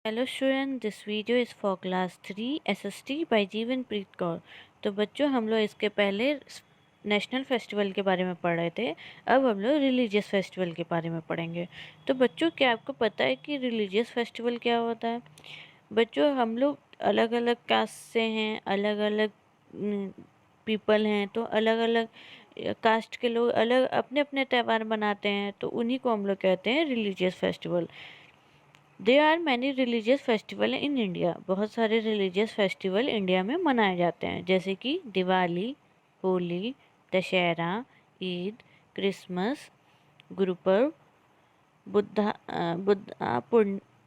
Hello student, this video is for class 3 SST by Jeevanpreet Kaur. तो बच्चों, हम लोग इसके पहले नेशनल फेस्टिवल के बारे में पढ़ रहे थे। अब हम लोग रिलीजियस फेस्टिवल के बारे में पढ़ेंगे। तो बच्चों, क्या आपको पता है कि रिलीजियस फेस्टिवल क्या होता है? बच्चों, हम लोग अलग अलग कास्ट से हैं, अलग अलग पीपल हैं, तो अलग अलग कास्ट के लोग अलग अपने अपने त्यौहार मनाते हैं, तो उन्हीं को हम लोग कहते हैं religious festival. There are many religious festival in India. बहुत सारे रिलीजियस फेस्टिवल इंडिया में मनाए जाते हैं, जैसे कि दिवाली, होली, दशहरा, ईद, क्रिसमस, गुरुपर्व,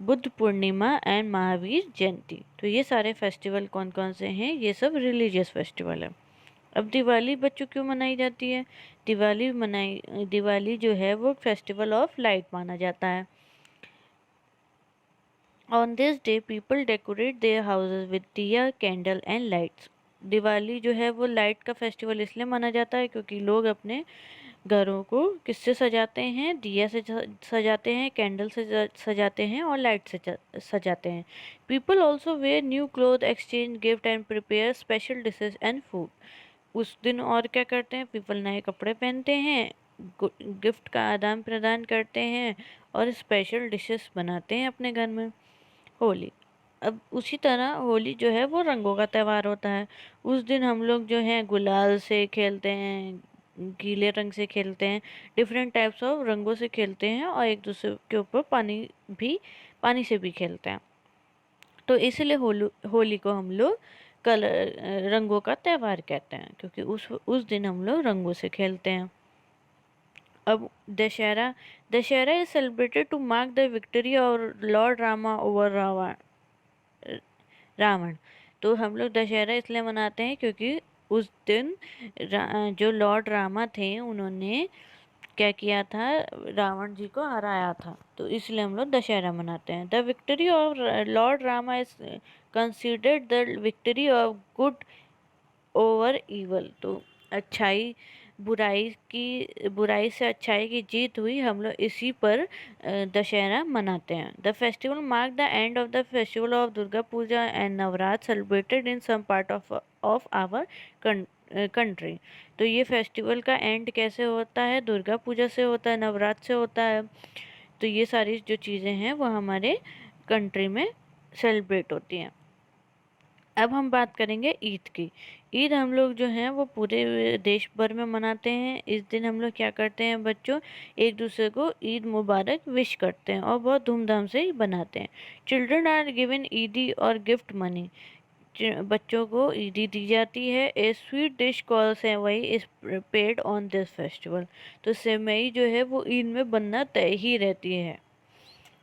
बुद्ध पूर्णिमा एंड महावीर जयंती। तो ये सारे फेस्टिवल कौन कौन से हैं? ये सब रिलीजियस फेस्टिवल है। अब दिवाली बच्चों क्यों मनाई जाती है? दिवाली जो है वो फेस्टिवल ऑफ लाइट माना जाता है। On this day, people decorate their houses with दिया, कैंडल एंड लाइट्स। दिवाली जो है वो लाइट का फेस्टिवल इसलिए माना जाता है क्योंकि लोग अपने घरों को किससे सजाते हैं? दिया से सजाते हैं, कैंडल से सजाते हैं और लाइट से सजाते हैं। People also wear new cloth, exchange gift and prepare special dishes and food. उस दिन और क्या करते हैं? पीपल नए कपड़े पहनते हैं, गिफ्ट का आदान प्रदान करते हैं और स्पेशल डिशेस बनाते हैं अपने घर में। होली। अब उसी तरह होली जो है वो रंगों का त्यौहार होता है। उस दिन हम लोग जो है गुलाल से खेलते हैं, गीले रंग से खेलते हैं, डिफरेंट टाइप्स ऑफ रंगों से खेलते हैं और एक दूसरे के ऊपर पानी से भी खेलते हैं। तो इसलिए होली को हम लोग रंगों का त्यौहार कहते हैं, क्योंकि उस दिन हम लोग रंगों से खेलते हैं। अब Dussehra Dussehra is celebrated to mark the victory of Lord Rama over Ravan. तो हम लोग दशहरा इसलिए मनाते हैं क्योंकि उस दिन जो लॉर्ड रामा थे उन्होंने क्या किया था? रावण जी को हराया था, तो इसलिए हम लोग दशहरा मनाते हैं। The victory of Lord Rama is considered the victory of good over evil. तो अच्छाई बुराई से अच्छाई की जीत हुई, हम लोग इसी पर दशहरा मनाते हैं। The festival mark the end of the festival of Durga Puja and Navratra celebrated in some part of our country. तो ये फेस्टिवल का एंड कैसे होता है? दुर्गा पूजा से होता है, नवरात्र से होता है। तो ये सारी जो चीज़ें हैं वो हमारे कंट्री में सेलिब्रेट होती हैं। अब हम बात करेंगे ईद की। ईद हम लोग जो हैं वो पूरे देश भर में मनाते हैं। इस दिन हम लोग क्या करते हैं बच्चों? एक दूसरे को ईद मुबारक विश करते हैं और बहुत धूमधाम से ही बनाते हैं। चिल्ड्रन आर गिवन ईदी और गिफ्ट मनी। बच्चों को ईदी दी जाती है। ए sweet dish call sevai is prepared on this festival. तो सेवई जो है वो ईद में बनना तय ही रहती है।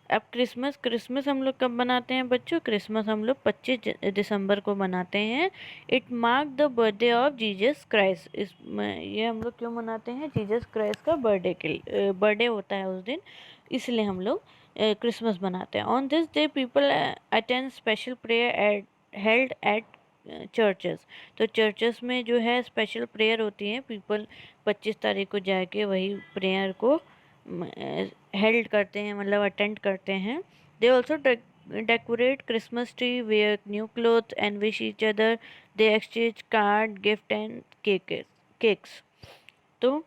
अब क्रिसमस हम लोग कब मनाते हैं बच्चों? क्रिसमस हम लोग 25 दिसंबर को मनाते हैं। It mark the birthday of Jesus Christ. ये हम लोग क्यों मनाते हैं? जीसस क्राइस्ट का बर्थडे होता है उस दिन, इसलिए हम लोग क्रिसमस मनाते हैं। On this day people attend special prayer held at churches. तो चर्चेस में जो है स्पेशल प्रेयर होती है। पीपल 25 तारीख को जाके वही प्रेयर को हेल्ड करते हैं, मतलब अटेंड करते हैं। They also decorate Christmas tree, wear new cloth and wish each other. They exchange card, gift and cakes. तो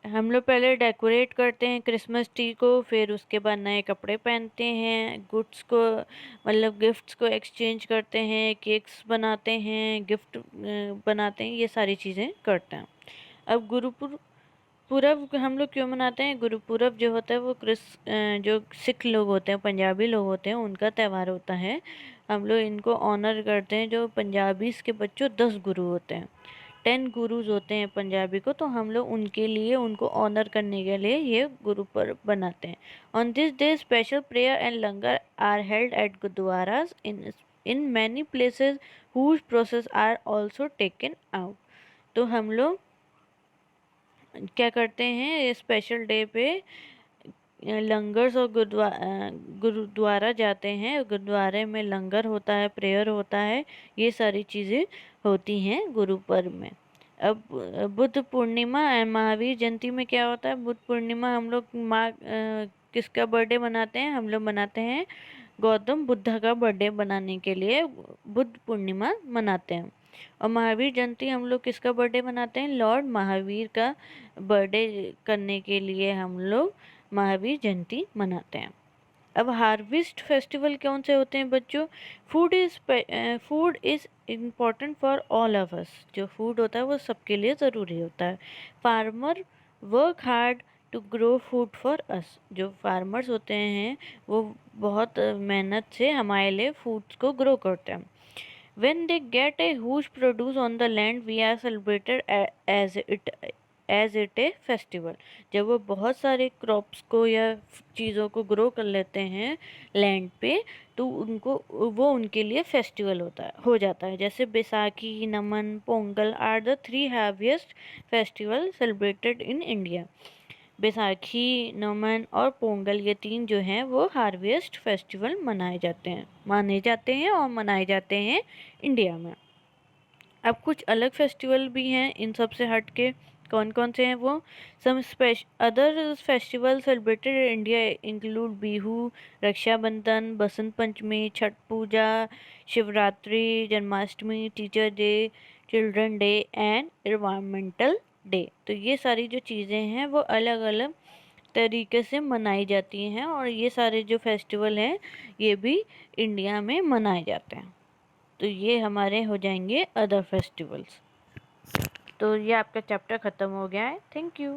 हम लोग पहले डेकोरेट करते हैं क्रिसमस ट्री को, फिर उसके बाद नए कपड़े पहनते हैं, गुड्स को मतलब गिफ्ट्स को एक्सचेंज करते हैं, केक्स बनाते हैं, गिफ्ट बनाते हैं, ये सारी चीज़ें करते हैं। अब गुरुपुरब हम लोग क्यों मनाते हैं? गुरुपुरब जो होता है वो जो सिख लोग होते हैं, पंजाबी लोग होते हैं, उनका त्यौहार होता है। हम लोग इनको ऑनर करते हैं। जो पंजाबीज के बच्चों 10 गुरु होते हैं, 10 गुरुज होते हैं पंजाबी को, तो हम लोग उनके लिए उनको ऑनर करने के लिए ये गुरु पर्व बनाते हैं। On this day special prayer and langar are held at gurdwaras in many places whose process are also taken out. तो हम लोग क्या करते हैं? स्पेशल डे पे लंगर्स और गुरुद्वारा जाते हैं। गुरुद्वारे में लंगर होता है, प्रेयर होता है, ये सारी चीज़ें होती हैं गुरु पर्व में। अब बुद्ध पूर्णिमा एंड महावीर जयंती में क्या होता है? बुद्ध पूर्णिमा हम लोग किसका बर्थडे मनाते हैं? हम लोग मनाते हैं गौतम बुद्ध का बर्थडे बनाने के लिए बुद्ध पूर्णिमा मनाते हैं। और महावीर जयंती हम लोग किसका बर्थडे मनाते हैं? लॉर्ड महावीर का बर्थडे करने के लिए हम लोग महावीर जयंती मनाते हैं। अब हार्वेस्ट फेस्टिवल कौन से होते हैं बच्चों? Food is important for all of us. जो फूड होता है वो सबके लिए ज़रूरी होता है। Farmer work hard to grow food for us. जो फार्मर्स होते हैं वो बहुत मेहनत से हमारे लिए फूड्स को ग्रो करते हैं। When they get a huge produce on the land, we are celebrated as it a festival। जब वो बहुत सारे क्रॉप्स को या चीज़ों को ग्रो कर लेते हैं लैंड पे, तो वो उनके लिए फेस्टिवल हो जाता है। जैसे Baisakhi, Onam, Pongal are the 3 heaviest festival celebrated in India. Baisakhi, Onam और पोंगल ये 3 जो हैं वो हार्वेस्ट फेस्टिवल माने जाते हैं और मनाए जाते हैं इंडिया में। अब कुछ अलग फेस्टिवल भी हैं इन सब से हट के। कौन कौन से हैं वो? Some other festival celebrated in India include Bihu, Rakshabandhan, Basant Panchami, Chhath Puja, Shivratri, Janmashtami, teacher day, children day and environmental day. तो ये सारी जो चीज़ें हैं वो अलग अलग तरीके से मनाई जाती हैं और ये सारे जो फेस्टिवल हैं ये भी इंडिया में मनाए जाते हैं। तो ये हमारे हो जाएंगे अदर फेस्टिवल्स। तो ये आपका चैप्टर ख़त्म हो गया है। Thank you.